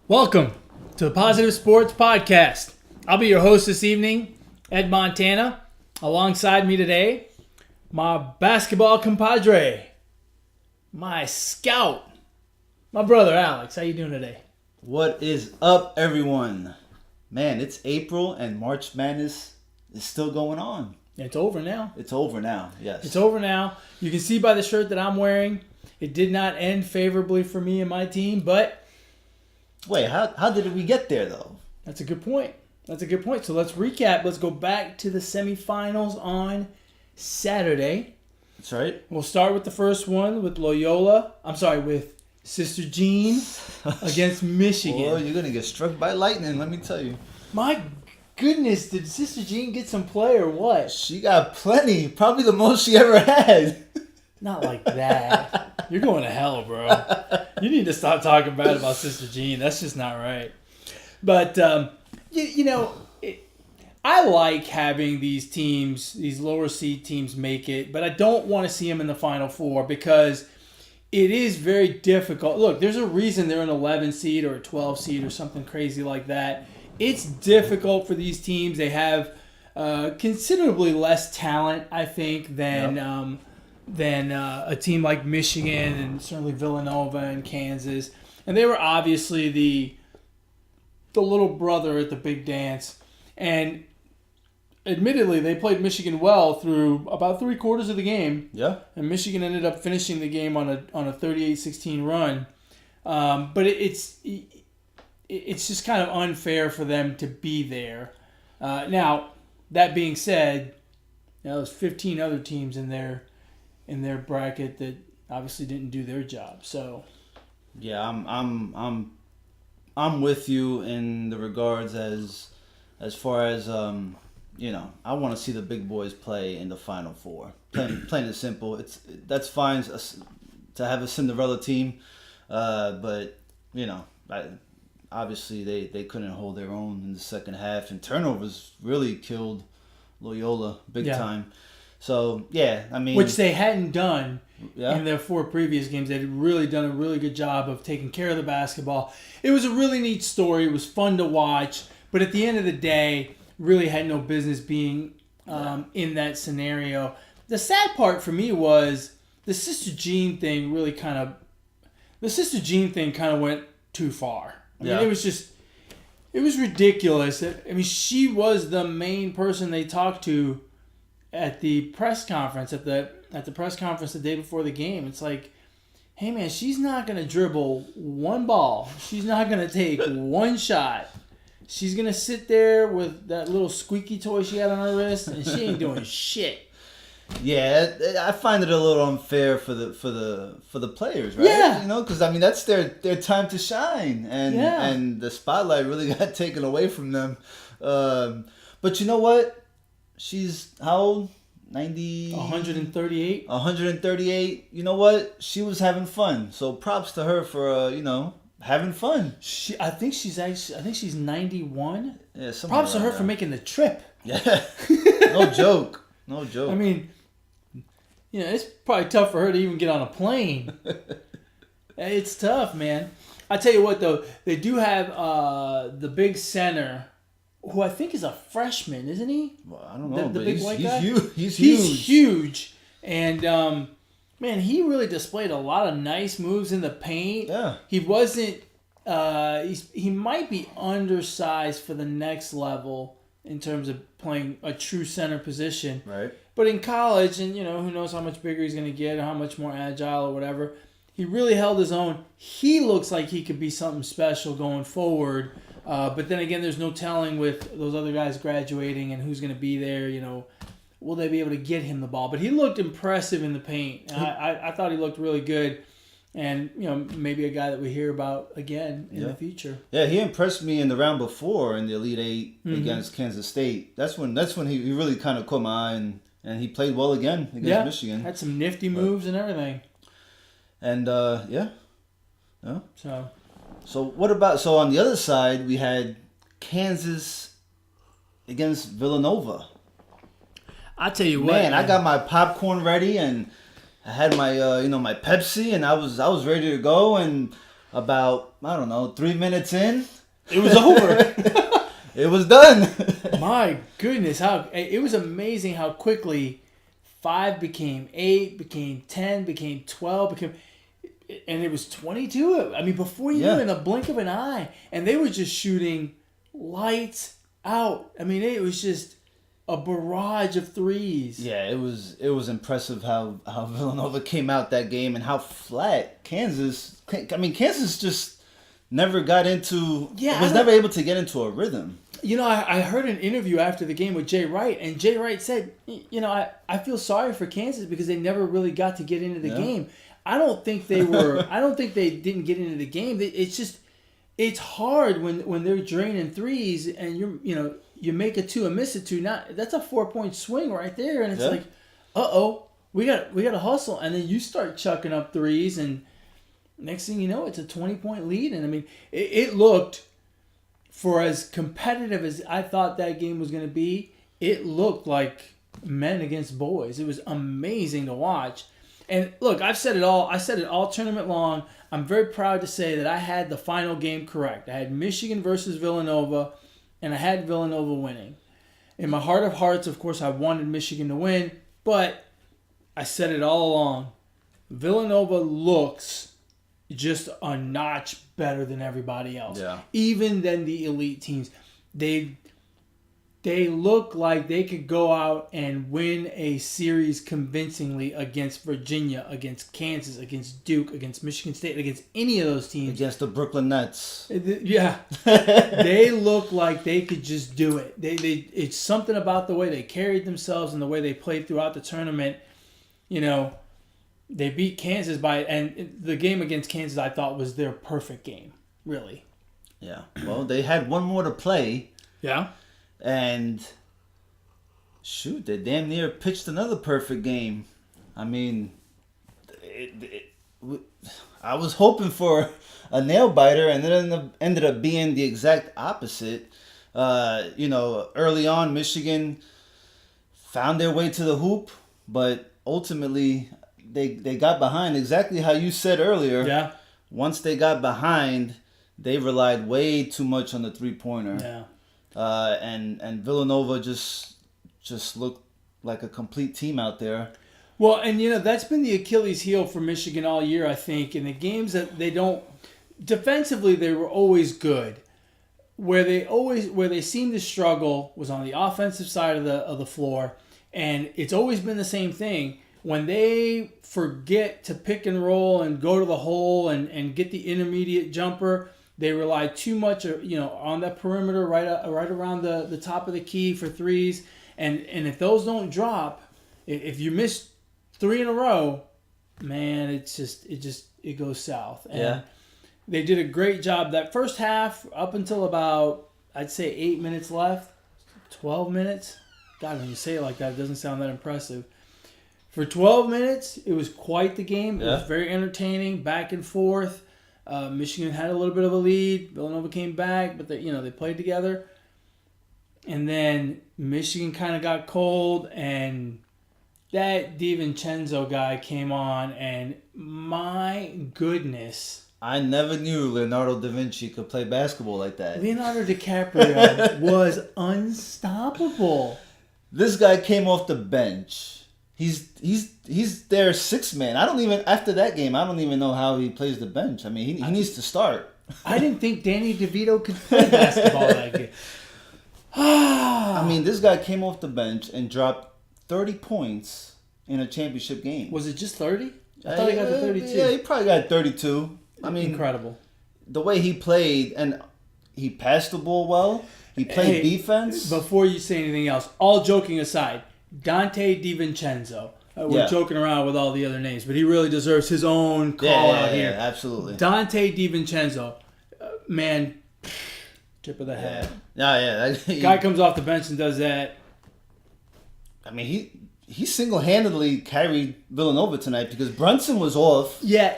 Welcome to the Positive Sports Podcast. I'll be your host this evening, Ed Montana. Alongside me today, my basketball compadre, my scout, my brother Alex. How you doing today? What is up, everyone? Man, it's April and March Madness is still going on. It's over now. It's over now, yes. It's over now. You can see by the shirt that I'm wearing, it did not end favorably for me and my team, but... Wait, how did we get there, though? That's a good point. So let's recap. Let's go back to the semifinals on Saturday. That's right. We'll start with the first one with with Sister Jean against Michigan. Oh, you're going to get struck by lightning, let me tell you. My goodness, did Sister Jean get some play or what? She got plenty. Probably the most she ever had. Not like that. You're going to hell, bro. You need to stop talking bad about Sister Jean. That's just not right. But, I like having these teams, these lower seed teams make it, but I don't want to see them in the Final Four because it is very difficult. Look, there's a reason they're an 11 seed or a 12 seed or something crazy like that. It's difficult for these teams. They have considerably less talent, I think, than a team like Michigan and certainly Villanova and Kansas. And they were obviously the little brother at the big dance. And admittedly, they played Michigan well through about 3/4 of the game. Yeah. And Michigan ended up finishing the game on a 38-16 run. But it's just kind of unfair for them to be there. Now, that being said, there's 15 other teams in their bracket that obviously didn't do their job. So, yeah, I'm with you in the regards as far as I want to see the big boys play in the Final Four. Plain and simple. That's fine to have a Cinderella team, but obviously they couldn't hold their own in the second half, and turnovers really killed Loyola big time. So, yeah, I mean... Which they hadn't done in their 4 previous games. They'd really done a really good job of taking care of the basketball. It was a really neat story. It was fun to watch. But at the end of the day, really had no business being in that scenario. The sad part for me was the Sister Jean thing kind of went too far. I mean, it was ridiculous. I mean, she was the main person they talked to at the press conference, at the press conference the day before the game. It's like, hey man, she's not gonna dribble one ball. She's not gonna take one shot. She's gonna sit there with that little squeaky toy she had on her wrist, and she ain't doing shit. Yeah, I find it a little unfair for the players, right? Yeah. Because I mean that's their time to shine, and the spotlight really got taken away from them. But you know what? She's how old? 90? 138. 138. You know what? She was having fun. So props to her for having fun. I think she's 91. Yeah, props to her for making the trip. Yeah. No joke. I mean, it's probably tough for her to even get on a plane. It's tough, man. I tell you what though, they do have the big center, who I think is a freshman, isn't he? Well, I don't know, the but big white guy? He's huge. He's huge. And, man, he really displayed a lot of nice moves in the paint. Yeah. He wasn't... he might be undersized for the next level in terms of playing a true center position. Right. But in college, and, who knows how much bigger he's going to get or how much more agile or whatever, he really held his own. He looks like he could be something special going forward. But then again, there's no telling with those other guys graduating and who's going to be there. Will they be able to get him the ball? But he looked impressive in the paint. I thought he looked really good. And, maybe a guy that we hear about again in the future. Yeah, he impressed me in the round before in the Elite Eight against Kansas State. That's when he really kind of caught my eye, and he played well again against Michigan. Had some nifty moves and everything. And, yeah. So So on the other side, we had Kansas against Villanova. I tell you what, man, I got my popcorn ready and I had my my Pepsi and I was ready to go, and about, I don't know, 3 minutes in, It was over. it was done. My goodness, how it was amazing how quickly 5 became 8, became 10, became 12, and it was 22. I mean, before you knew, in a blink of an eye, and they were just shooting lights out. I mean, it was just a barrage of threes. Yeah, it was impressive how Villanova came out that game and how flat Kansas. I mean, Kansas just never got into. Was never able to get into a rhythm. You know, I heard an interview after the game with Jay Wright, and Jay Wright said, you know, I feel sorry for Kansas because they never really got to get into the game. I don't think they were. I don't think they didn't get into the game. It's just, it's hard when they're draining threes and you make a 2 and miss a 2. That's a 4-point swing right there, and it's like, we got to hustle, and then you start chucking up threes, and next thing you know, it's a 20-point lead, and I mean, it looked, for as competitive as I thought that game was going to be, it looked like men against boys. It was amazing to watch. And look, I've said it all. I said it all tournament long. I'm very proud to say that I had the final game correct. I had Michigan versus Villanova, and I had Villanova winning. In my heart of hearts, of course, I wanted Michigan to win, but I said it all along. Villanova looks just a notch better than everybody else. Yeah. Even than the elite teams. They look like they could go out and win a series convincingly against Virginia, against Kansas, against Duke, against Michigan State, against any of those teams. Against the Brooklyn Nets. Yeah. They look like they could just do it. It's something about the way they carried themselves and the way they played throughout the tournament. You know, they beat Kansas and the game against Kansas I thought was their perfect game, really. Yeah. Well, they had one more to play. Yeah. And shoot, they damn near pitched another perfect game. I mean, I was hoping for a nail biter, and it ended up being the exact opposite. Early on, Michigan found their way to the hoop, but ultimately they got behind exactly how you said earlier. Yeah. Once they got behind, they relied way too much on the 3-pointer. Yeah. And Villanova just looked like a complete team out there. Well, and that's been the Achilles heel for Michigan all year, I think. In the games that they don't defensively, they were always good. Where they seemed to struggle was on the offensive side of the floor, and it's always been the same thing. When they forget to pick and roll and go to the hole and get the intermediate jumper, they rely too much, on that perimeter, right around the top of the key for threes. And if those don't drop, if you miss 3 in a row, man, it goes south. And they did a great job that first half up until about, I'd say, 8 minutes left, 12 minutes. God, when you say it like that, it doesn't sound that impressive. For 12 minutes, it was quite the game. It was very entertaining, back and forth. Michigan had a little bit of a lead. Villanova came back, but they played together. And then Michigan kind of got cold, and that DiVincenzo guy came on, and my goodness. I never knew Leonardo da Vinci could play basketball like that. Leonardo DiCaprio was unstoppable. This guy came off the bench. He's their 6th man. After that game, I don't even know how he plays the bench. I mean, he needs to start. I didn't think Danny DeVito could play basketball that good. I mean, this guy came off the bench and dropped 30 points in a championship game. Was it just 30? I thought he got to 32. Yeah, he probably got 32. I mean, incredible. The way he played, and he passed the ball well. He played defense. Before you say anything else, all joking aside, Dante DiVincenzo. We're joking around with all the other names, but he really deserves his own call out here. Yeah, absolutely. Dante DiVincenzo, man, tip of the head. Yeah. Guy comes off the bench and does that. I mean, he single-handedly carried Villanova tonight because Brunson was off. Yeah,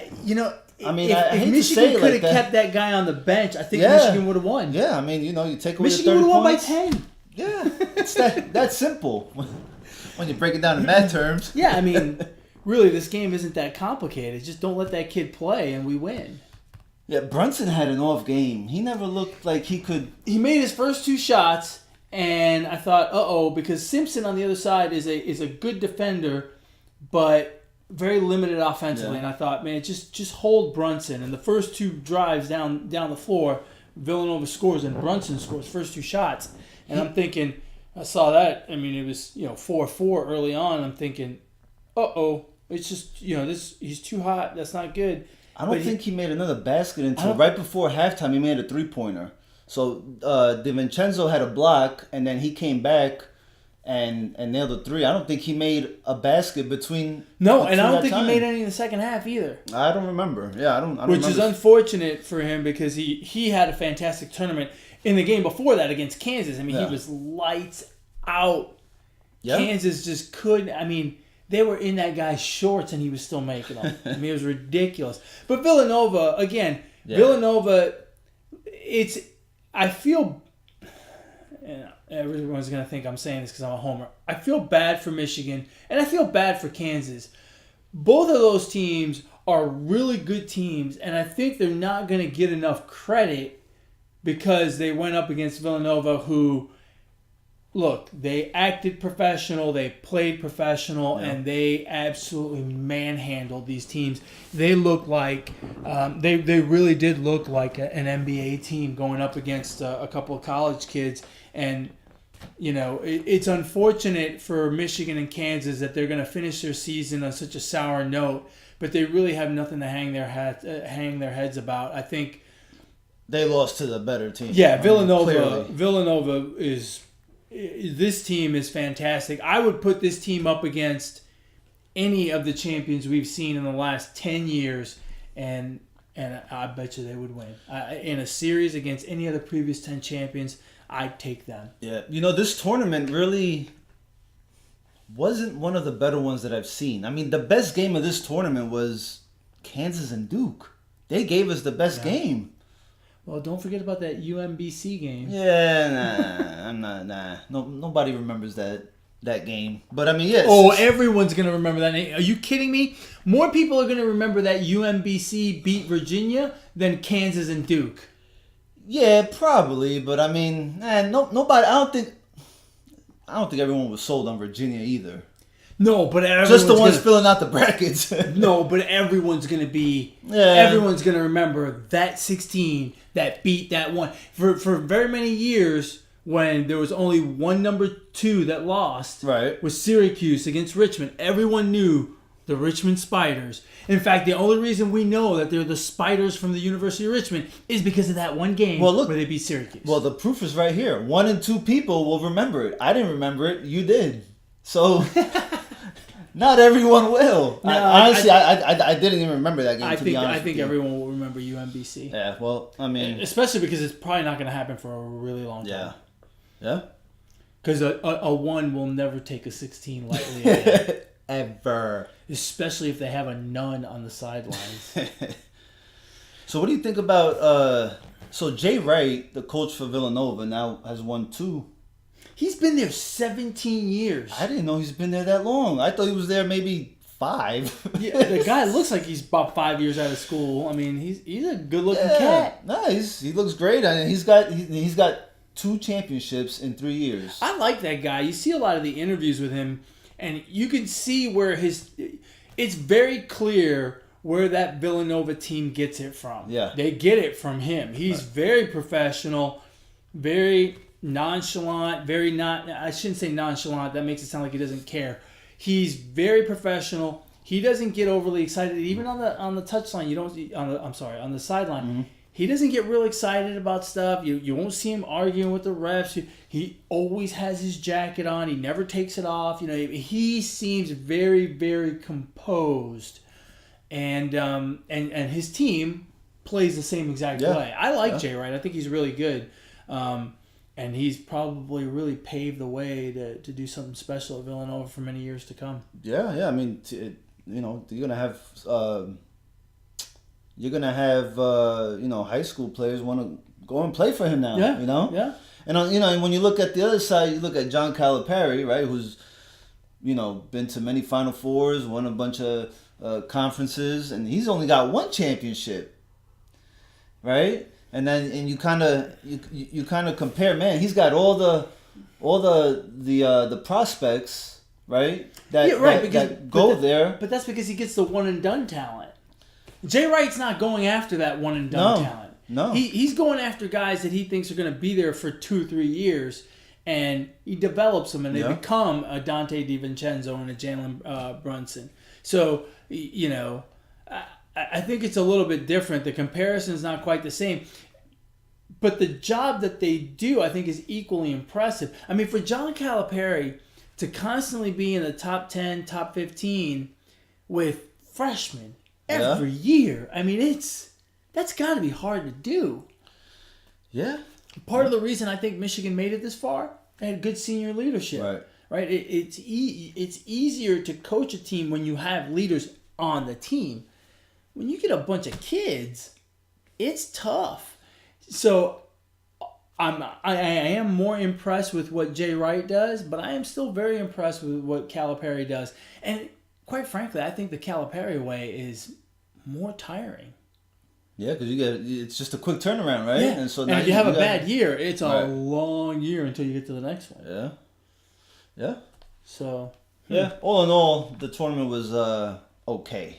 I mean, if Michigan could have kept that guy on the bench, I think Michigan would have won. Yeah, I mean, you take away Michigan the 30 would have won by points. 10. Yeah, it's that simple. When you break it down in math terms. Yeah, I mean, really, this game isn't that complicated. Just don't let that kid play, and we win. Yeah, Brunson had an off game. He never looked like he could. He made his first 2 shots, and I thought, because Simpson on the other side is a good defender, but very limited offensively. Yeah. And I thought, man, just hold Brunson. And the first 2 drives down the floor, Villanova scores, and Brunson scores first 2 shots. And I'm thinking, I saw that. I mean, it was 4-4 early on. I'm thinking, it's just he's too hot. That's not good. I don't think he made another basket until right before halftime. He made a 3-pointer. So DiVincenzo had a block, and then he came back and nailed a 3. I don't think he made a basket between. No, and I don't think he made any in the second half either. I don't remember. Yeah, I don't. Which remember. is unfortunate for him because he had a fantastic tournament in the game before that against Kansas. I mean, he was lights out. Yeah. Kansas just couldn't. I mean, they were in that guy's shorts and he was still making them. I mean, it was ridiculous. But Villanova, again, I feel, everyone's going to think I'm saying this because I'm a homer. I feel bad for Michigan and I feel bad for Kansas. Both of those teams are really good teams, and I think they're not going to get enough credit because they went up against Villanova, who, look, they acted professional, they played professional, and they absolutely manhandled these teams. They looked like, they really did look like an NBA team going up against a couple of college kids. And, it's unfortunate for Michigan and Kansas that they're going to finish their season on such a sour note, but they really have nothing to hang their heads about. I think they lost to the better team. Yeah, Villanova is. This team is fantastic. I would put this team up against any of the champions we've seen in the last 10 years, and I bet you they would win. In a series against any of the previous 10 champions, I'd take them. Yeah, this tournament really wasn't one of the better ones that I've seen. I mean, the best game of this tournament was Kansas and Duke. They gave us the best game. Well, don't forget about that UMBC game. Yeah, nah. No, nobody remembers that game. But I mean, yes. Oh, everyone's gonna remember that name. Are you kidding me? More people are gonna remember that UMBC beat Virginia than Kansas and Duke. Yeah, probably. But I mean, nobody. I don't think everyone was sold on Virginia either. No, but just the ones filling out the brackets. No, but everyone's gonna be. Yeah. Everyone's gonna remember that 16 that beat that one for very many years when there was only one number 2 that lost. Right. Was Syracuse against Richmond. Everyone knew the Richmond Spiders. In fact, the only reason we know that they're the Spiders from the University of Richmond is because of that one game where they beat Syracuse. Well, the proof is right here. 1 in 2 people will remember it. I didn't remember it. You did. So. Not everyone will. No, honestly, I didn't even remember that game. I think everyone will remember UMBC. Yeah, well, I mean, especially because it's probably not going to happen for a really long time. Yeah. Because a 1 will never take a 16 lightly again. Ever. Especially if they have a none on the sidelines. So what do you think about? So Jay Wright, the coach for Villanova, now has won 2. He's been there 17 years. I didn't know he's been there that long. I thought he was there maybe 5. Yeah, the guy looks like he's about 5 years out of school. I mean, he's a good-looking cat. No, he looks great. I mean, he's got 2 championships in 3 years. I like that guy. You see a lot of the interviews with him, and you can see where it's very clear where that Villanova team gets it from. Yeah. They get it from him. He's very professional, very nonchalant, I shouldn't say nonchalant, that makes it sound like he doesn't care. He's very professional. He doesn't get overly excited even on the touchline. On the sideline. Mm-hmm. He doesn't get real excited about stuff. You won't see him arguing with the refs. He always has his jacket on. He never takes it off. He seems very, very composed, and his team plays the same exact way. I like Jay Wright. I think he's really good. And he's probably really paved the way to do something special at Villanova for many years to come. Yeah. I mean, you're gonna have high school players want to go and play for him now. Yeah. Yeah. And and when you look at the other side, you look at John Calipari, right? Who's been to many Final Fours, won a bunch of conferences, and he's only got 1 championship. right? And then you kind of compare. Man, he's got all the prospects, right? That go there. But that's because he gets the one and done talent. Jay Wright's not going after that one and done talent. No, he's going after guys that he thinks are going to be there for 2-3 years, and he develops them, and they become a Dante DiVincenzo and a Jalen Brunson. So I think it's a little bit different. The comparison's not quite the same. But the job that they do, I think, is equally impressive. I mean, for John Calipari to constantly be in the top 10, top 15 with freshmen every year, I mean, that's got to be hard to do. Yeah. Part of the reason I think Michigan made it this far, they had good senior leadership. Right? It's easier to coach a team when you have leaders on the team. When you get a bunch of kids, it's tough. So I am more impressed with what Jay Wright does, but I am still very impressed with what Calipari does. And quite frankly, I think the Calipari way is more tiring. Yeah, because it's just a quick turnaround, right? Yeah. And if you have a bad year, it's a long year until you get to the next one. Yeah. Yeah. So. Yeah. All in all, the tournament was okay.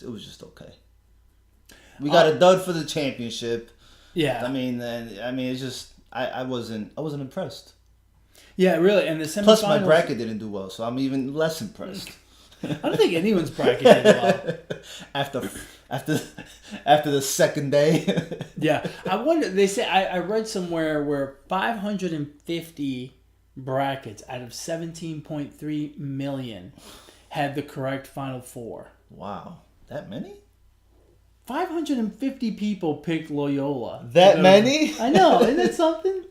It was just okay. We got a dud for the championship. Yeah. I mean, it's just I wasn't impressed. Yeah, really. And the semifinals. Plus, my bracket didn't do well, so I'm even less impressed. I don't think anyone's bracket did well. After the second day. Yeah, I wonder. They say I read somewhere where 550 brackets out of 17.3 million had the correct Final Four. Wow, that many? 550 people picked Loyola. That many? I know. Isn't that something?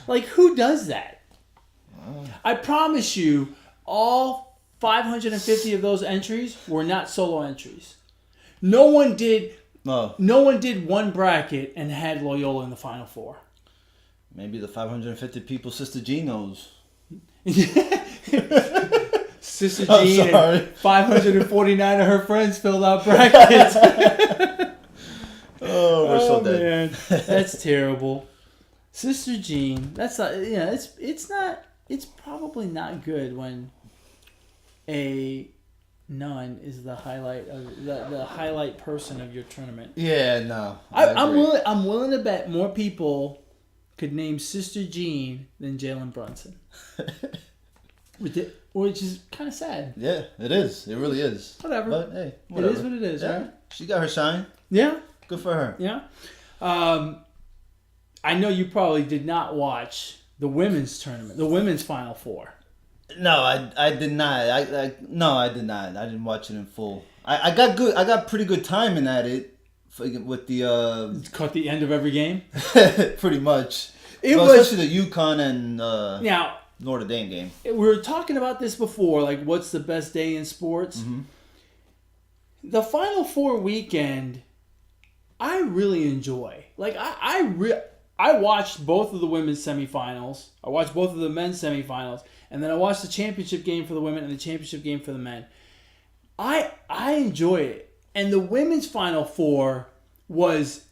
Like, who does that? I promise you, all 550 of those entries were not solo entries. No one did one bracket and had Loyola in the Final Four. Maybe the 550 people Sister Jean knows. Sister Jean and 549 of her friends filled out brackets. Oh, we're so dead. Man. That's terrible. Sister Jean, that's not, it's probably not good when a nun is the highlight of the highlight person of your tournament. Yeah, no. I'm willing to bet more people could name Sister Jean than Jalen Brunson. Which is kind of sad. Yeah, it is. It really is. Whatever. But hey, whatever. It is what it is, right? She got her shine. Yeah. Good for her. Yeah. I know you probably did not watch the women's tournament, the women's Final Four. No, I did not. I did not. I didn't watch it in full. I got pretty good timing at it with the caught the end of every game. Pretty much. Especially the UConn and now Notre Dame game. We were talking about this before, like what's the best day in sports? Mm-hmm. The Final Four weekend, I really enjoy. Like I watched both of the women's semifinals. I watched both of the men's semifinals, and then I watched the championship game for the women and the championship game for the men. I enjoy it, and the women's Final Four was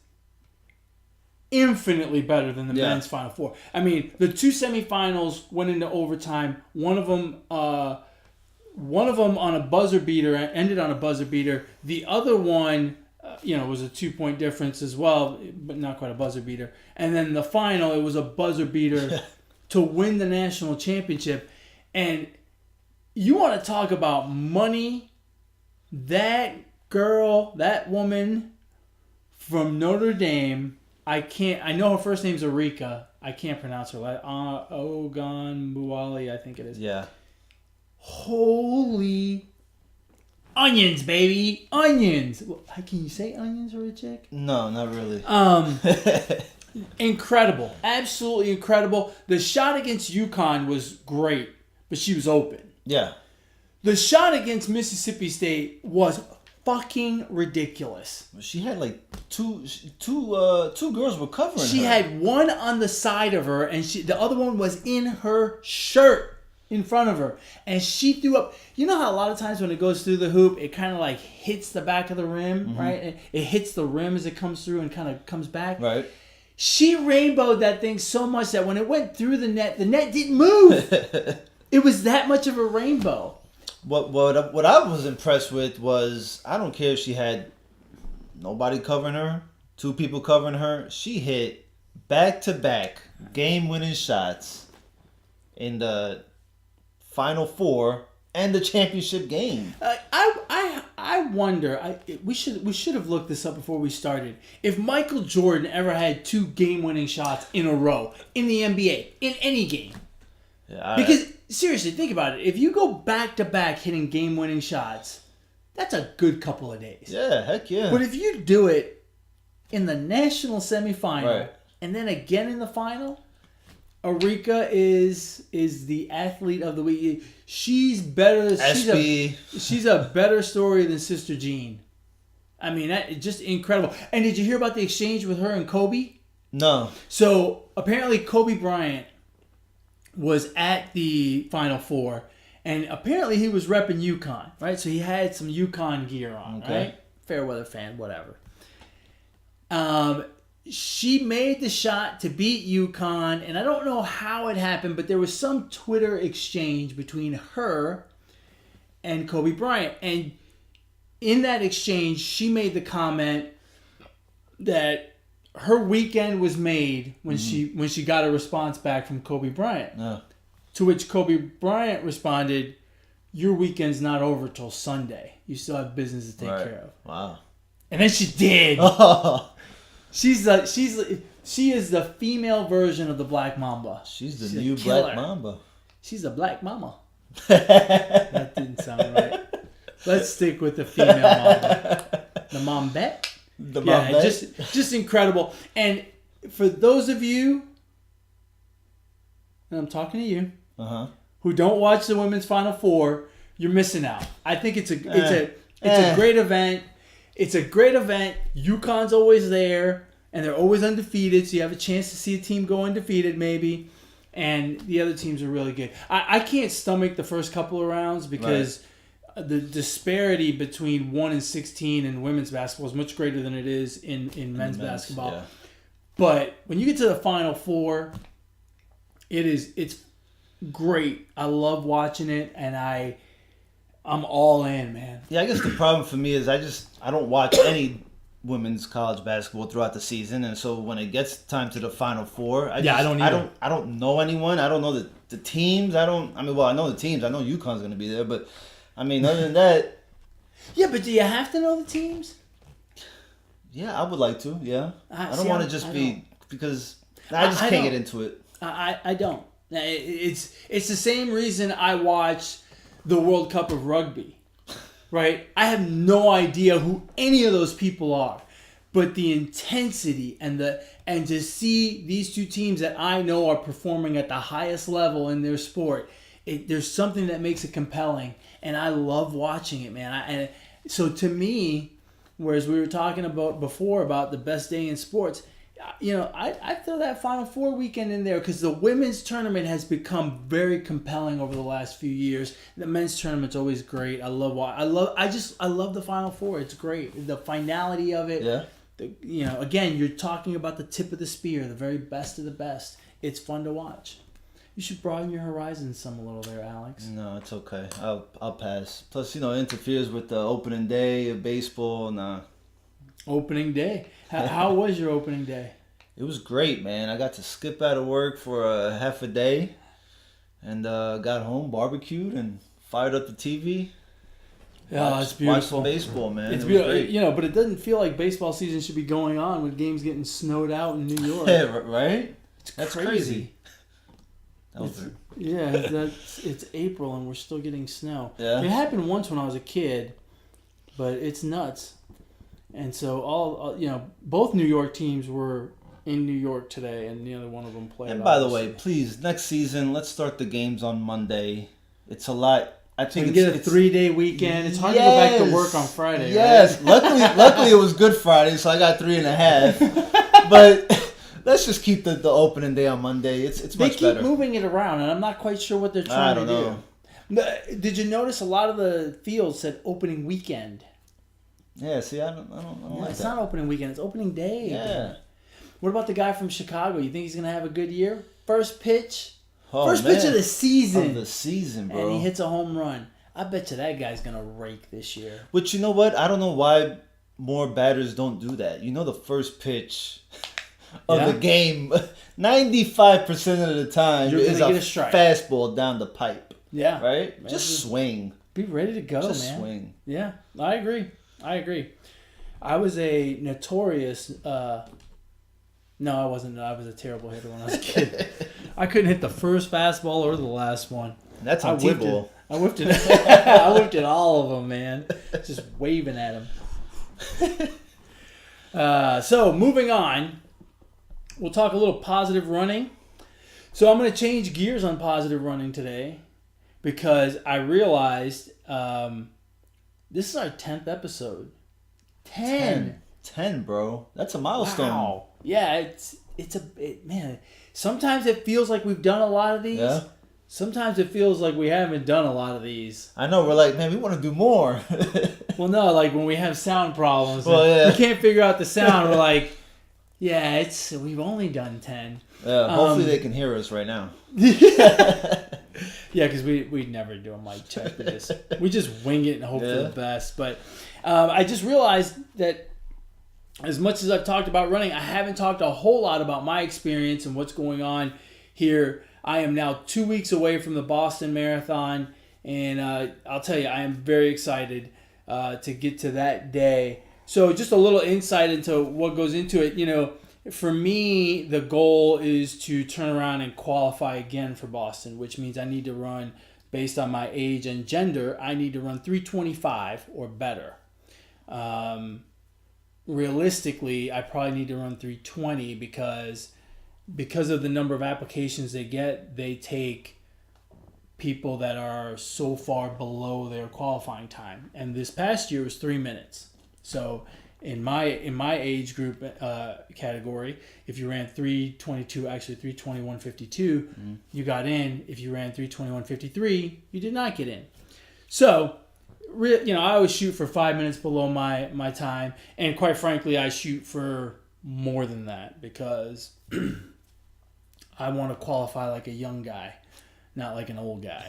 infinitely better than the men's Final Four. I mean, the two semifinals went into overtime. One of them on a buzzer beater ended on a buzzer beater. The other one, was a 2-point difference as well, but not quite a buzzer beater. And then the final, it was a buzzer beater to win the national championship. And you want to talk about money? That girl, that woman from Notre Dame. I know her first name's Arika. I can't pronounce her. Ogunbowale, I think it is. Yeah. Holy onions, baby. Onions. Can you say onions or a chick? No, not really. Incredible. Absolutely incredible. The shot against UConn was great, but she was open. Yeah. The shot against Mississippi State was fucking ridiculous. She had like two girls were covering her. She had one on the side of her, and the other one was in her shirt. in front of her. And she threw up. You know how a lot of times when it goes through the hoop, it kind of like hits the back of the rim, right? It hits the rim as it comes through and kind of comes back. Right. She rainbowed that thing so much that when it went through the net didn't move. It was that much of a rainbow. What I was impressed with was, I don't care if she had nobody covering her, 2 people covering her. She hit back-to-back game-winning shots in the Final Four and the championship game. I wonder. We should have looked this up before we started. If Michael Jordan ever had 2 game-winning shots in a row in the NBA in any game, because seriously, think about it. If you go back-to-back hitting game-winning shots, that's a good couple of days. Yeah, heck yeah. But if you do it in the national semifinal Right. and then again in the final, Arika is the athlete of the week. She's better. She's a better story than Sister Jean. I mean, just incredible. And did you hear about the exchange with her and Kobe? No. So apparently Kobe Bryant was at the Final Four, and apparently he was repping UConn, right? So he had some UConn gear on, right? Fair weather fan, whatever. She made the shot to beat UConn, and I don't know how it happened, but there was some Twitter exchange between her and Kobe Bryant. And in that exchange, she made the comment that her weekend was made when she got a response back from Kobe Bryant. Yeah. To which Kobe Bryant responded, "Your weekend's not over till Sunday. You still have business to take care of." Wow. And then she did. She is the female version of the Black Mamba. She's the new Black Mamba. She's a Black Mama. That didn't sound right. Let's stick with the female Mamba. The Mambette. Just incredible. And for those of you, and I'm talking to you, who don't watch the women's Final Four, you're missing out. I think it's a great event. It's a great event. UConn's always there, and they're always undefeated, so you have a chance to see a team go undefeated maybe. And the other teams are really good. I can't stomach the first couple of rounds because the disparity between 1 and 16 in women's basketball is much greater than it is in men's basketball. Yeah. But when you get to the Final Four, it's great. I love watching it, and I'm all in, man. Yeah, I guess the problem for me is I don't watch any women's college basketball throughout the season, and so when it gets time to the Final Four, I don't know anyone. I don't know the teams. I know the teams. I know UConn's going to be there, but I mean, other than that. Yeah, but do you have to know the teams? Yeah, I would like to. Yeah, I don't want to just be because I just can't get into it. I don't. It's the same reason I watch the World Cup of Rugby, right? I have no idea who any of those people are, but the intensity and to see these two teams that I know are performing at the highest level in their sport, there's something that makes it compelling, and I love watching it, man. So to me, whereas we were talking about before about the best day in sports, I throw that Final Four weekend in there because the women's tournament has become very compelling over the last few years. The men's tournament's always great. I love the Final Four. It's great. The finality of it. Yeah. Again, you're talking about the tip of the spear, the very best of the best. It's fun to watch. You should broaden your horizons a little there, Alex. No, it's okay. I'll pass. Plus, it interferes with the opening day of baseball. Nah. Opening day. How was your opening day? It was great, man. I got to skip out of work for a half a day, and got home, barbecued, and fired up the TV. Yeah, it's beautiful. Watched some baseball, man. It's beautiful. Great. But it doesn't feel like baseball season should be going on with games getting snowed out in New York. Yeah, right? That's crazy. It's it's April and we're still getting snow. Yeah. It happened once when I was a kid, but it's nuts. And so both New York teams were in New York today, and neither one of them played. And by the way, please, next season, let's start the games on Monday. It's a lot. I think you get a 3-day weekend. It's hard to go back to work on Friday. Yes, right? luckily it was Good Friday, so I got 3.5. let's just keep the opening day on Monday. It's They much keep better. moving it around, and I'm not quite sure what they're trying to do. Did you notice a lot of the fields said opening weekend? Yeah, see, I don't like It's that. not opening weekend. It's opening day. Yeah. What about the guy from Chicago? You think he's going to have a good year? First pitch? Oh, First man. pitch of the season. Of the season, bro. And he hits a home run. I bet you that guy's going to rake this year. But you know what? I don't know why more batters don't do that. You know the first pitch of the game, 95% of the time You're is gonna a get a strike. fastball down the pipe. Yeah. Right? Man, Just swing. Be ready to go, Just man. swing. Yeah, I agree. I was a notorious... no, I wasn't. I was a terrible hitter when I was a kid. I couldn't hit the first fastball or the last one. That's on T-ball. I whipped it. I whipped it all of them, man. Just waving at them. So moving on, we'll talk a little positive running. So I'm going to change gears on positive running today because I realized this is our 10th episode. 10, bro. That's a milestone. Wow. Yeah, man. Sometimes it feels like we've done a lot of these. Yeah. Sometimes it feels like we haven't done a lot of these. I know. We're like, man, we want to do more. Well, no, like when we have sound problems, Well, yeah. we can't figure out the sound. We're like, yeah, we've only done 10. Hopefully they can hear us right now. Yeah, because we never do a mic check. We just wing it and hope for the best. But I just realized that as much as I've talked about running, I haven't talked a whole lot about my experience and what's going on here. I am now 2 weeks away from the Boston Marathon, and I'll tell you, I am very excited to get to that day. So just a little insight into what goes into it. You know, for me, the goal is to turn around and qualify again for Boston, which means I need to run, based on my age and gender, I need to run 3:25 or better. Realistically, I probably need to run 3:20 because of the number of applications they get. They take people that are so far below their qualifying time, and this past year was 3 minutes. So in my age group category, if you ran 3:22, actually 3:21:52, you got in. If you ran 3:21:53, you did not get in. So I always shoot for 5 minutes below my time, and quite frankly, I shoot for more than that because I want to qualify like a young guy, not like an old guy.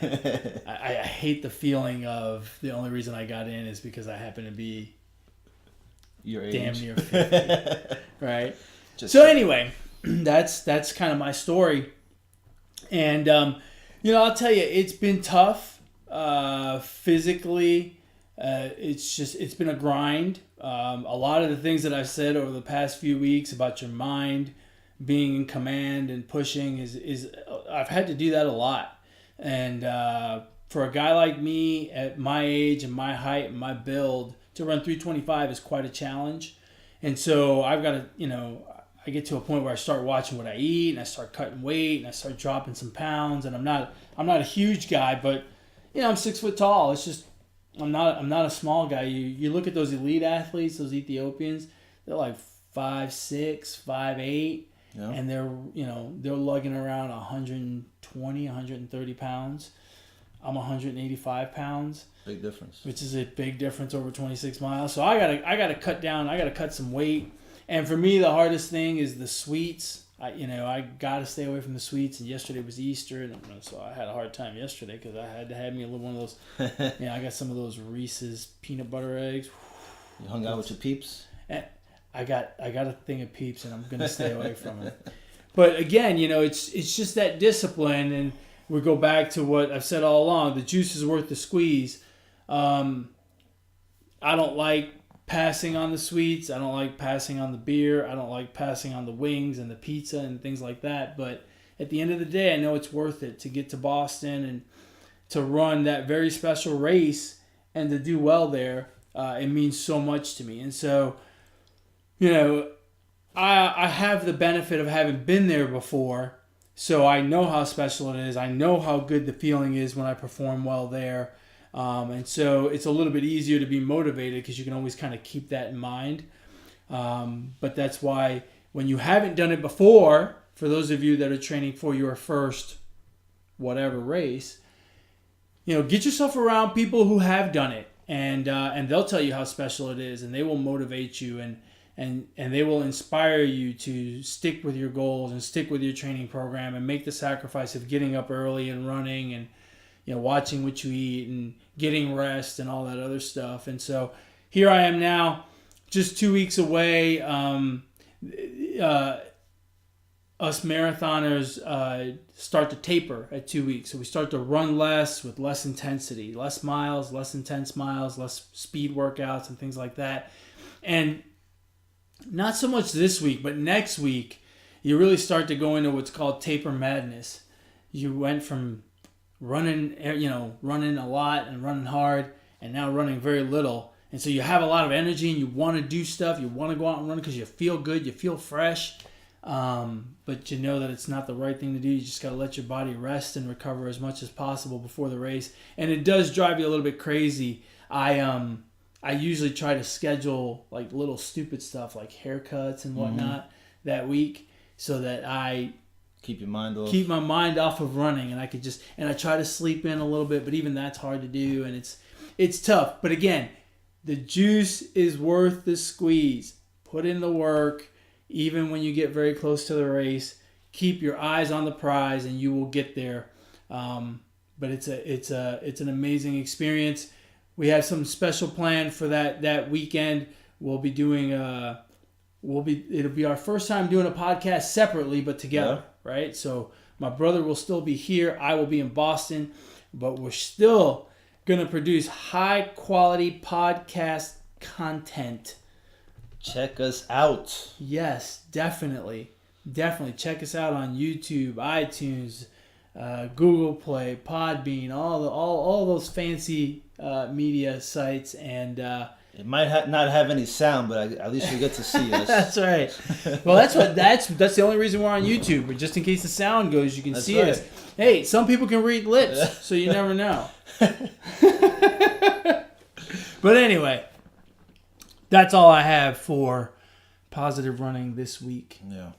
I hate the feeling of the only reason I got in is because I happen to be your age. Damn near 50, right? So anyway, that's kind of my story, and I'll tell you, it's been tough. Physically, it's been a grind. A lot of the things that I've said over the past few weeks about your mind being in command and pushing is I've had to do that a lot. And for a guy like me at my age and my height and my build, to run 3:25 is quite a challenge. And so I've got to, I get to a point where I start watching what I eat and I start cutting weight and I start dropping some pounds. And I'm not a huge guy, but I'm 6 foot tall. It's just I'm not a small guy. You look at those elite athletes, those Ethiopians, they're like 5'6", 5'8", and they're lugging around 120, 130 pounds. I'm 185 pounds. Big difference. Which is a big difference over 26 miles. So I gotta cut down. I gotta cut some weight. And for me, the hardest thing is the sweets. I gotta stay away from the sweets. And yesterday was Easter, and so I had a hard time yesterday because I had to have me a little one of those. I got some of those Reese's peanut butter eggs. You hung out with your peeps? And I got a thing of Peeps, and I'm gonna stay away from it. But again, it's just that discipline, and we go back to what I've said all along: the juice is worth the squeeze. I don't like passing on the sweets. I don't like passing on the beer. I don't like passing on the wings and the pizza and things like that. But at the end of the day, I know it's worth it to get to Boston and to run that very special race and to do well there. It means so much to me. And so, I have the benefit of having been there before. So I know how special it is. I know how good the feeling is when I perform well there. And so it's a little bit easier to be motivated because you can always kind of keep that in mind. But that's why when you haven't done it before, for those of you that are training for your first whatever race, get yourself around people who have done it, and they'll tell you how special it is, and they will motivate you, and they will inspire you to stick with your goals and stick with your training program and make the sacrifice of getting up early and running and watching what you eat and getting rest and all that other stuff. And so here I am now, just 2 weeks away. Us marathoners start to taper at 2 weeks. So we start to run less with less intensity, less miles, less intense miles, less speed workouts and things like that. And not so much this week, but next week, you really start to go into what's called taper madness. You went from running a lot and running hard, and now running very little. And so you have a lot of energy and you want to do stuff. You want to go out and run because you feel good, you feel fresh. But you know that it's not the right thing to do. You just got to let your body rest and recover as much as possible before the race. And it does drive you a little bit crazy. I usually try to schedule like little stupid stuff like haircuts and whatnot that week so that I keep my mind off of running, and I try to sleep in a little bit, but even that's hard to do, and it's tough. But again, the juice is worth the squeeze. Put in the work, even when you get very close to the race. Keep your eyes on the prize, and you will get there. But it's an amazing experience. We have some special planned for that weekend. We'll be doing it'll be our first time doing a podcast separately but together, right? So my brother will still be here. I will be in Boston, but we're still going to produce high quality podcast content. Check us out. Yes, definitely. Definitely check us out on YouTube, iTunes, Google Play, Podbean, all those fancy media sites, and it might not have any sound, but at least you get to see us. That's right. Well, that's the only reason we're on YouTube. But just in case the sound goes, you can see us. Hey, some people can read lips, so you never know. But anyway, that's all I have for positive running this week. Yeah,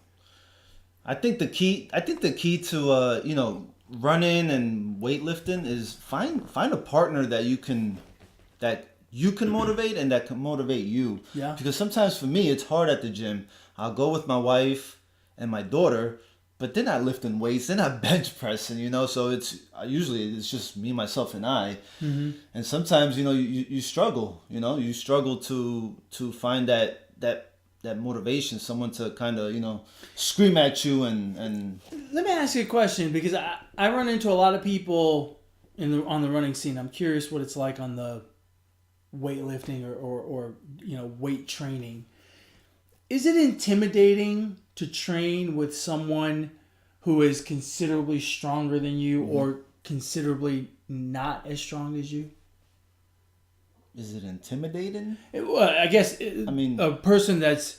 I think the key to running and weightlifting is find a partner that you can motivate and that can motivate you. Yeah. Because sometimes for me it's hard at the gym. I'll go with my wife and my daughter, but they're not lifting weights, they're not bench pressing, so it's usually just me, myself, and I. Mm-hmm. And sometimes you struggle, you struggle to find that motivation, someone to kind of scream at you and. Let me ask you a question, because I run into a lot of people on the running scene. I'm curious what it's like on the weightlifting or weight training. Is it intimidating to train with someone who is considerably stronger than you or considerably not as strong as you? Is it intimidating? I guess. A person is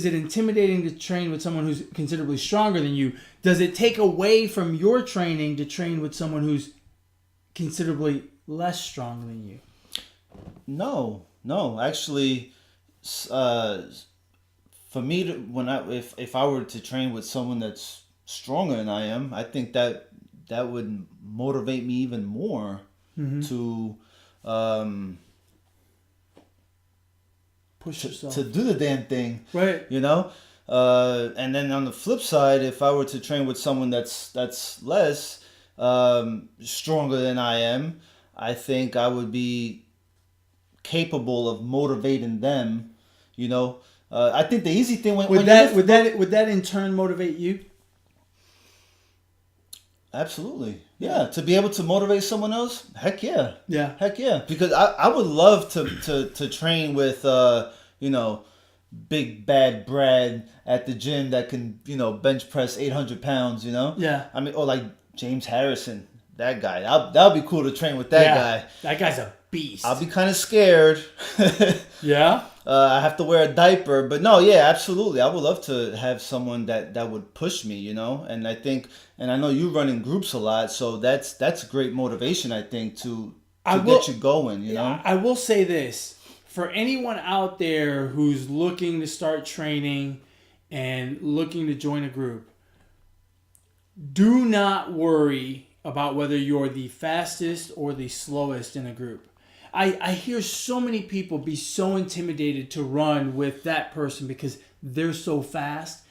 it intimidating to train with someone who's considerably stronger than you? Does it take away from your training to train with someone who's considerably less strong than you? No. Actually, for me, if I were to train with someone that's stronger than I am, I think that would motivate me even more to push yourself to do the damn thing, right? And then on the flip side, if I were to train with someone that's less stronger than I am, I think I would be capable of motivating them. I think the easy thing would that in turn motivate you? Absolutely, yeah. To be able to motivate someone else, heck yeah. Because I would love to train with big bad Brad at the gym that can bench press 800 pounds. Yeah. I mean, or like James Harrison, that guy. That would be cool to train with that guy. That guy's a beast. I'll be kind of scared. Yeah. I have to wear a diaper, but no, yeah, absolutely. I would love to have someone that would push me, and I think, and I know you run in groups a lot, so that's great motivation, I think, to get you going, I will say this, for anyone out there who's looking to start training and looking to join a group, do not worry about whether you're the fastest or the slowest in a group. I hear so many people be so intimidated to run with that person because they're so fast.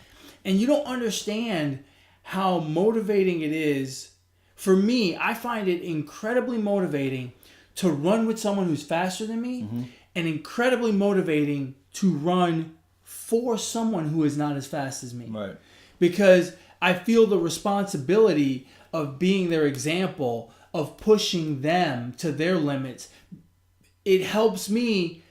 And you don't understand how motivating it is. For me, I find it incredibly motivating to run with someone who's faster than me, and incredibly motivating to run for someone who is not as fast as me. Right. Because I feel the responsibility of being their example, of pushing them to their limits. It helps me,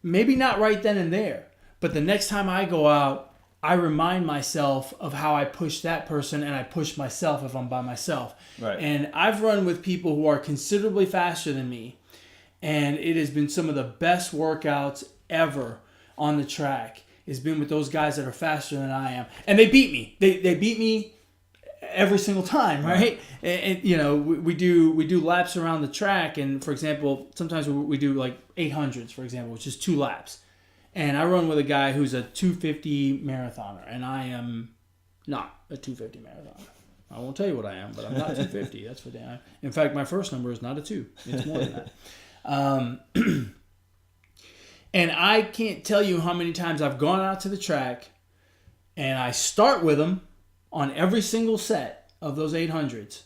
maybe not right then and there, but the next time I go out, I remind myself of how I push that person, and I push myself if I'm by myself. Right. And I've run with people who are considerably faster than me, and it has been some of the best workouts ever on the track. It's been with those guys that are faster than I am. And they beat me. They beat me every single time, right? And you know, we do laps around the track, and for example, sometimes we do like 800s, for example, which is 2 laps. And I run with a guy who's a 250 marathoner, and I am not a 250 marathoner. I won't tell you what I am, but I'm not 250. That's for damn. In fact, my first number is not a 2. It's more than that. And I can't tell you how many times I've gone out to the track, and I start with them on every single set of those 800s,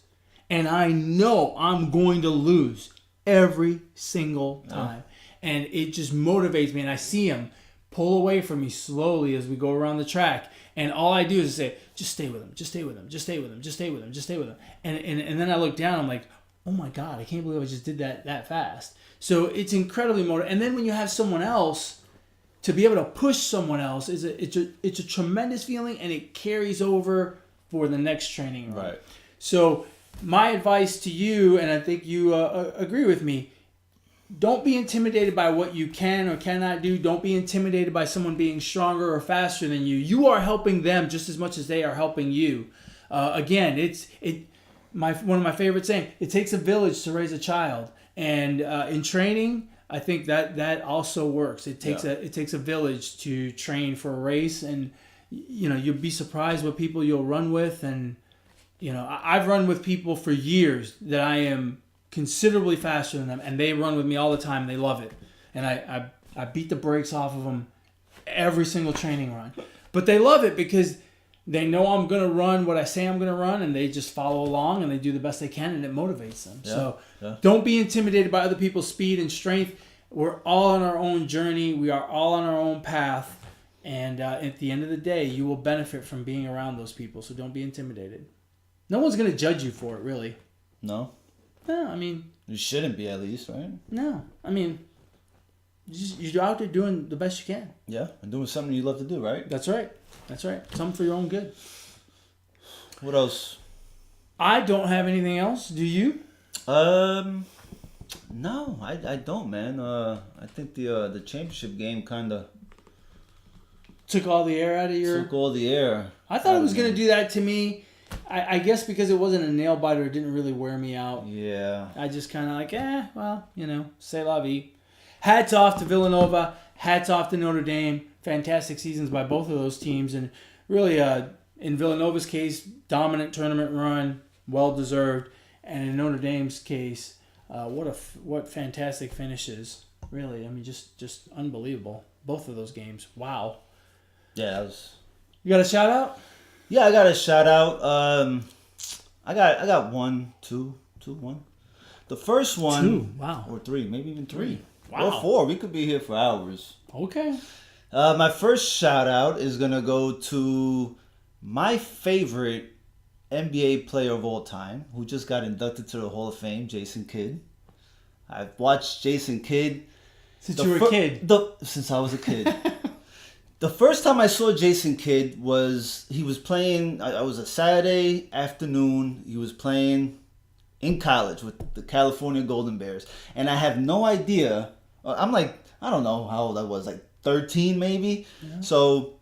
and I know I'm going to lose every single time. And it just motivates me, and I see him pull away from me slowly as we go around the track. And all I do is say, just stay with him, just stay with him, just stay with him, just stay with him, just stay with him. And then I look down, I'm like, oh my God, I can't believe I just did that fast. So it's incredibly motivating. And then when you have someone else, to be able to push someone else, it's a tremendous feeling, and it carries over for the next training run. Right. So my advice to you, and I think you agree with me, don't be intimidated by what you can or cannot do. Don't be intimidated by someone being stronger or faster than you. You are helping them just as much as they are helping you. Again, one of my favorite sayings, it takes a village to raise a child. And in training, I think that also works. It takes a village to train for a race, and you know, you'll be surprised what people you'll run with. And you know, I've run with people for years that I am considerably faster than them, and they run with me all the time. They love it, and I beat the brakes off of them every single training run. But they love it because they know I'm going to run what I say I'm going to run, and they just follow along, and they do the best they can, and it motivates them. Don't be intimidated by other people's speed and strength. We're all on our own journey. We are all on our own path, and at the end of the day, you will benefit from being around those people, so don't be intimidated. No one's going to judge you for it, really. No? No, I mean... You shouldn't be, at least, right? No, I mean... You're out there doing the best you can. Yeah, and doing something you love to do, right? That's right. Something for your own good. What else? I don't have anything else. Do you? No, I don't, man. I think the championship game kind of took all the air out of your... Took all the air. I thought it was going to do that to me. I guess because it wasn't a nail biter, it didn't really wear me out. Yeah. I just kind of like, well, you know, c'est la vie. Hats off to Villanova. Hats off to Notre Dame. Fantastic seasons by both of those teams. And really, in Villanova's case, dominant tournament run, well-deserved. And in Notre Dame's case, what fantastic finishes. Really, I mean, just unbelievable. Both of those games. Wow. Yeah, that was... You got a shout-out? Yeah, I got a shout-out. I got one. The first one... 2, wow. Or 3, maybe even 3. Wow. Or 4. We could be here for hours. Okay. My first shout-out is going to go to my favorite NBA player of all time, who just got inducted to the Hall of Fame, Jason Kidd. I've watched Jason Kidd... Since you were a kid? Since I was a kid. The first time I saw Jason Kidd he was playing, I was a Saturday afternoon, he was playing in college with the California Golden Bears. And I have no idea, I'm like, I don't know how old I was, like 13 maybe. Yeah. So,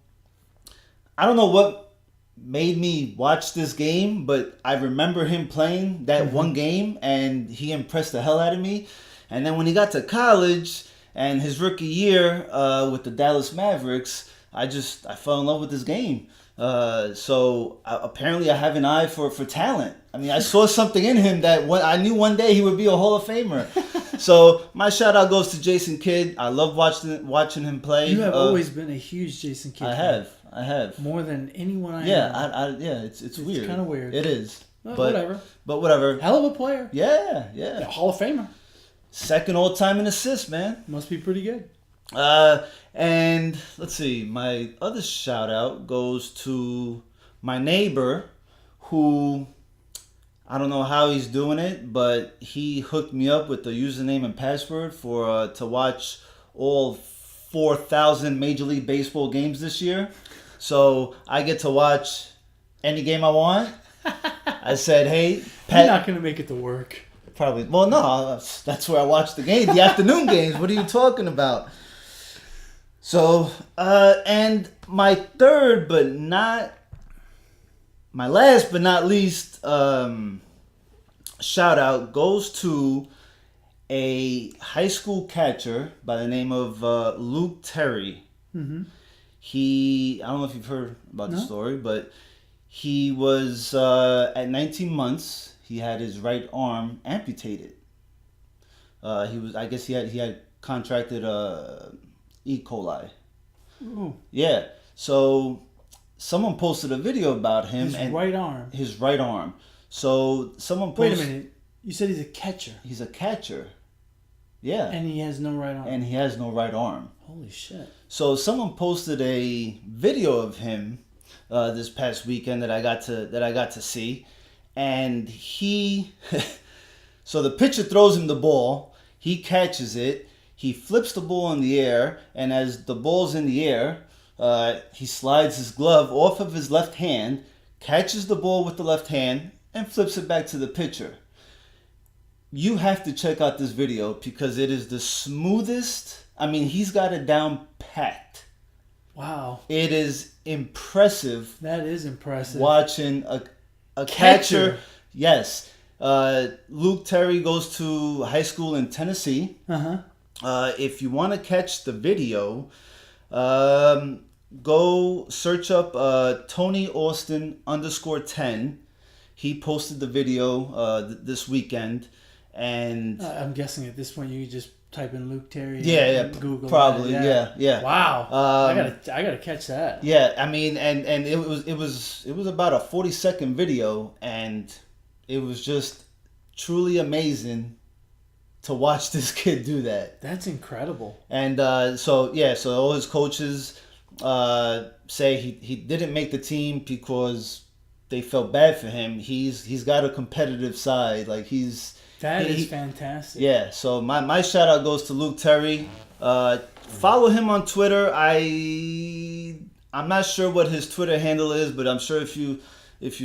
I don't know what made me watch this game, but I remember him playing that one game, and he impressed the hell out of me. And then when he got to college... And his rookie year with the Dallas Mavericks, I fell in love with this game. Apparently I have an eye for talent. I mean, I saw something in him that I knew one day he would be a Hall of Famer. So my shout out goes to Jason Kidd. I love watching him play. You have always been a huge Jason Kidd fan. I have. More than anyone I know. Yeah, it's weird. It's kind of weird. It is. Well, But whatever. whatever. Hell of a player. Yeah. Hall of Famer. Second all time in assists, man. Must be pretty good. And let's see, my other shout out goes to my neighbor who, I don't know how he's doing it, but he hooked me up with the username and password for to watch all 4,000 Major League Baseball games this year. So I get to watch any game I want. I said, hey, You're not going to make it to work. Probably. Well, no, that's where I watch the game, the afternoon games. What are you talking about? So, and my last but not least, shout out goes to a high school catcher by the name of Luke Terry. Mm-hmm. I don't know if you've heard about the story, but he was at 19 months. He had his right arm amputated. He had contracted E. coli. Ooh. Yeah. So someone posted a video about him His right arm. His right arm. So someone posted. Wait a minute. You said he's a catcher. He's a catcher. Yeah. And he has no right arm. Holy shit. So someone posted a video of him this past weekend that I got to see, and so the pitcher throws him the ball, he catches it, he flips the ball in the air, and as the ball's in the air, he slides his glove off of his left hand, catches the ball with the left hand, and flips it back to the pitcher. You have to check out this video because it is the smoothest. I mean, he's got it down packed. Wow. It is impressive. That is impressive. Watching a catcher. Yes. Luke Terry goes to high school in Tennessee. Uh-huh. If you want to catch the video, go search up Tony Austin _10. He posted the video this weekend, and I'm guessing at this point you could just type in Luke Terry. And Google. Probably. That. Yeah. Wow. I gotta catch that. Yeah. I mean, and it was about a 40-second video, and it was just truly amazing to watch this kid do that. That's incredible. And so all his coaches say he didn't make the team because they felt bad for him. He's got a competitive side. Like That is fantastic. Yeah. So my shout out goes to Luke Terry. Follow him on Twitter. I'm not sure what his Twitter handle is, but I'm sure if you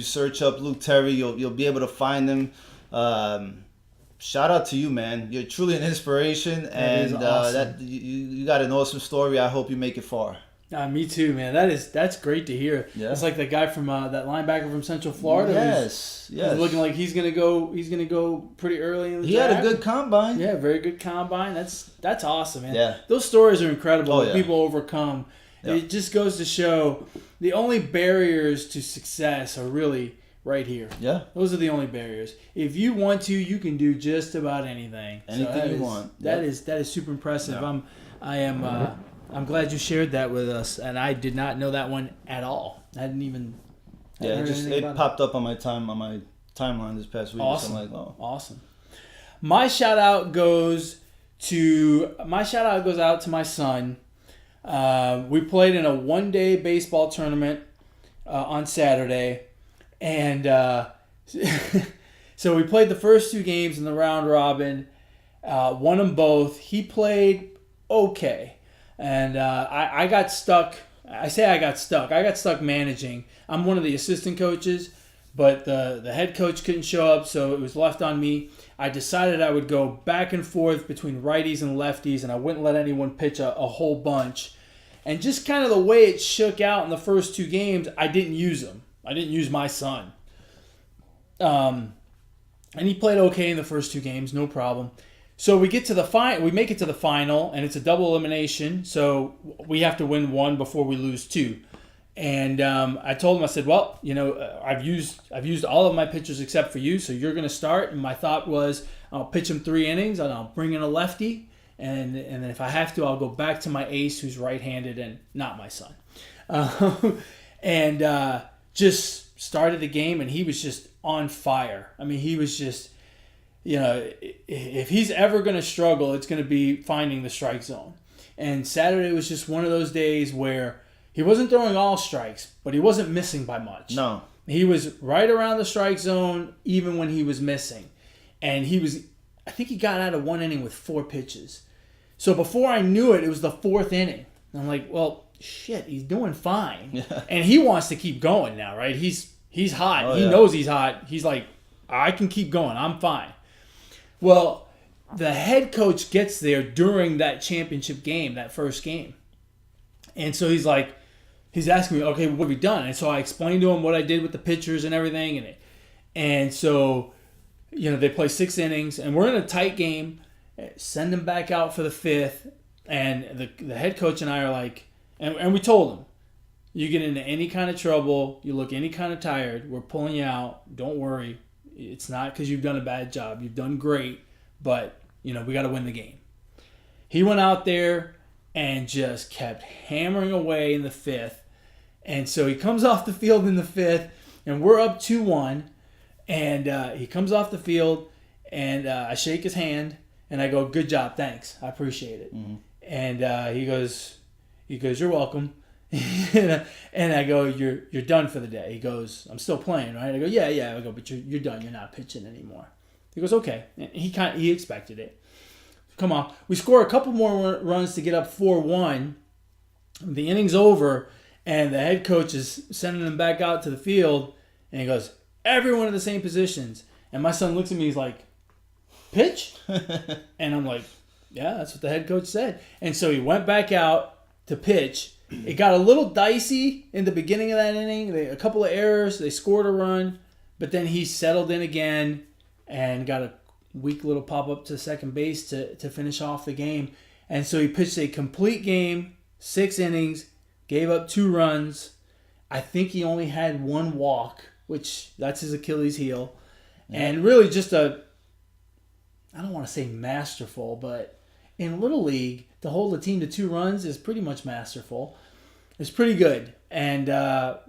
search up Luke Terry, you'll be able to find him. Shout out to you, man. You're truly an inspiration, and awesome. You got an awesome story. I hope you make it far. Me too, man. That's great to hear. Yeah. It's like the guy from that linebacker from Central Florida. Yes. He's looking like he's gonna go pretty early in the draft. He had a good combine. Yeah, very good combine. That's awesome, man. Yeah. Those stories are incredible. Oh, that people overcome. Yeah. It just goes to show the only barriers to success are really right here. Yeah. Those are the only barriers. If you want to, you can do just about anything. Anything you want. That is super impressive. Yeah. I'm glad you shared that with us, and I did not know that one at all. I hadn't even. It popped up on my timeline this past week. Awesome. So I'm like, oh. Awesome. My shout out goes out to my son. We played in a 1-day baseball tournament on Saturday, and so we played the first 2 games in the round robin. Won them both. He played okay. And I got stuck. I got stuck managing. I'm one of the assistant coaches, but the head coach couldn't show up, so it was left on me. I decided I would go back and forth between righties and lefties, and I wouldn't let anyone pitch a whole bunch. And just kind of the way it shook out in the first 2 games, I didn't use him. I didn't use my son. And he played okay in the first 2 games, no problem. So we get to the we make it to the final, and it's a double elimination. So we have to win one before we lose two. And I told him, I said, well, I've used all of my pitchers except for you, so you're going to start. And my thought was, I'll pitch him 3 innings, and I'll bring in a lefty, and then if I have to, I'll go back to my ace, who's right-handed and not my son. And just started the game, and he was just on fire. I mean, he was just, if he's ever going to struggle, it's going to be finding the strike zone. And Saturday was just one of those days where he wasn't throwing all strikes, but he wasn't missing by much. No. He was right around the strike zone even when he was missing. And I think he got out of 1 inning with 4 pitches. So before I knew it, it was the 4th inning. And I'm like, well, shit, he's doing fine. Yeah. And he wants to keep going now, right? He's hot. Oh, he knows he's hot. He's like, I can keep going. I'm fine. Well, the head coach gets there during that championship game, that first game. And so he's asking me, okay, what have we done? And so I explained to him what I did with the pitchers and everything. And so, they play 6 innings, and we're in a tight game. Send him back out for the 5th. And the head coach and I are like, and we told him, you get into any kind of trouble, you look any kind of tired, we're pulling you out. Don't worry. It's not because you've done a bad job. You've done great, but, we got to win the game. He went out there and just kept hammering away in the 5th. And so he comes off the field in the 5th, and we're up 2-1. And he comes off the field, and I shake his hand, and I go, good job, thanks. I appreciate it. Mm-hmm. And he goes, you're welcome. And I go, you're done for the day. He goes, I'm still playing, right? I go, yeah. I go, but you're done. You're not pitching anymore. He goes, okay. And he expected it. Come on. We score a couple more runs to get up 4-1. The inning's over, and the head coach is sending them back out to the field, and he goes, everyone in the same positions. And my son looks at me, he's like, pitch? And I'm like, yeah, that's what the head coach said. And so he went back out to pitch. It got a little dicey in the beginning of that inning. A couple of errors. They scored a run, but then he settled in again and got a weak little pop-up to second base to finish off the game. And so he pitched a complete game, 6 innings, gave up 2 runs. I think he only had 1 walk, which that's his Achilles heel. Yeah. And really just I don't want to say masterful, but in Little League, to hold a team to 2 runs is pretty much masterful. It's pretty good. And and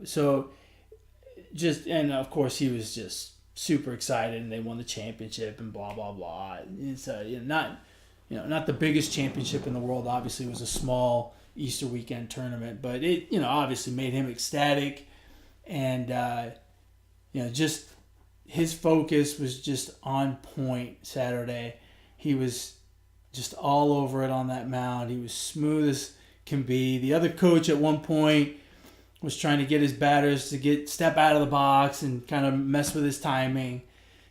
of course he was just super excited, and they won the championship and blah, blah, blah. It's not the biggest championship in the world. Obviously, it was a small Easter weekend tournament, but it, obviously made him ecstatic. And, just his focus was just on point Saturday. He was just all over it on that mound. He was smooth as can be. The other coach at one point was trying to get his batters to step out of the box and kind of mess with his timing.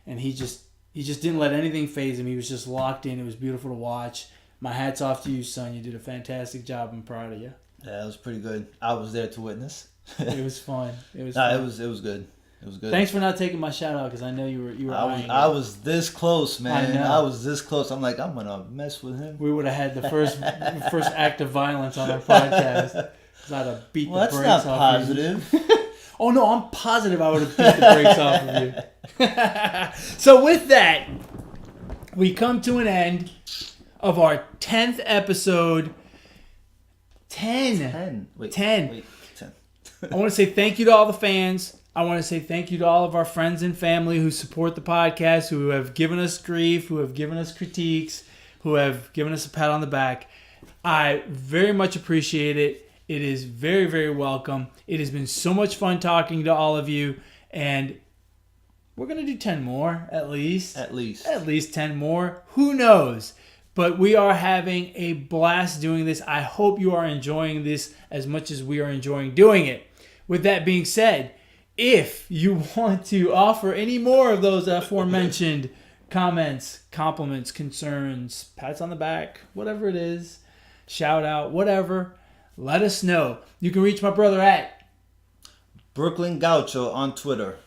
And he just didn't let anything faze him. He was just locked in. It was beautiful to watch. My hat's off to you, son. You did a fantastic job. I'm proud of you. Yeah, it was pretty good. I was there to witness. It was fun. It was good. It was good. Thanks for not taking my shout out, because I know you were. I was this close, man. I know. I was this close. I'm like, I'm gonna mess with him. We would have had the first act of violence on our podcast. Because I'd have beat the brakes off that's not positive. Oh no, I'm positive I would have beat the brakes off of you. So with that, we come to an end of our 10th episode. 10. Wait, 10. 10. I want to say thank you to all the fans. I want to say thank you to all of our friends and family who support the podcast, who have given us grief, who have given us critiques, who have given us a pat on the back. I very much appreciate it. It is very, very welcome. It has been so much fun talking to all of you, and we're going to do 10 more, at least. At least 10 more. Who knows? But we are having a blast doing this. I hope you are enjoying this as much as we are enjoying doing it. With that being said, if you want to offer any more of those aforementioned comments, compliments, concerns, pats on the back, whatever it is, shout out, whatever, let us know. You can reach my brother at Brooklyn Gaucho on Twitter.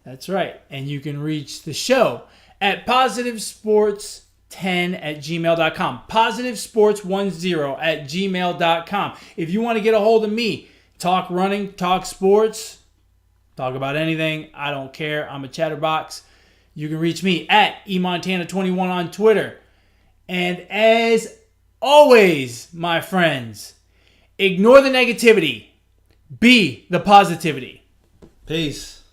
That's right. And you can reach the show at Positive Sports at gmail.com. Positivesports10 at gmail.com. If you want to get a hold of me, talk running, talk sports, talk about anything, I don't care. I'm a chatterbox. You can reach me at eMontana21 on Twitter. And as always, my friends, ignore the negativity. Be the positivity. Peace.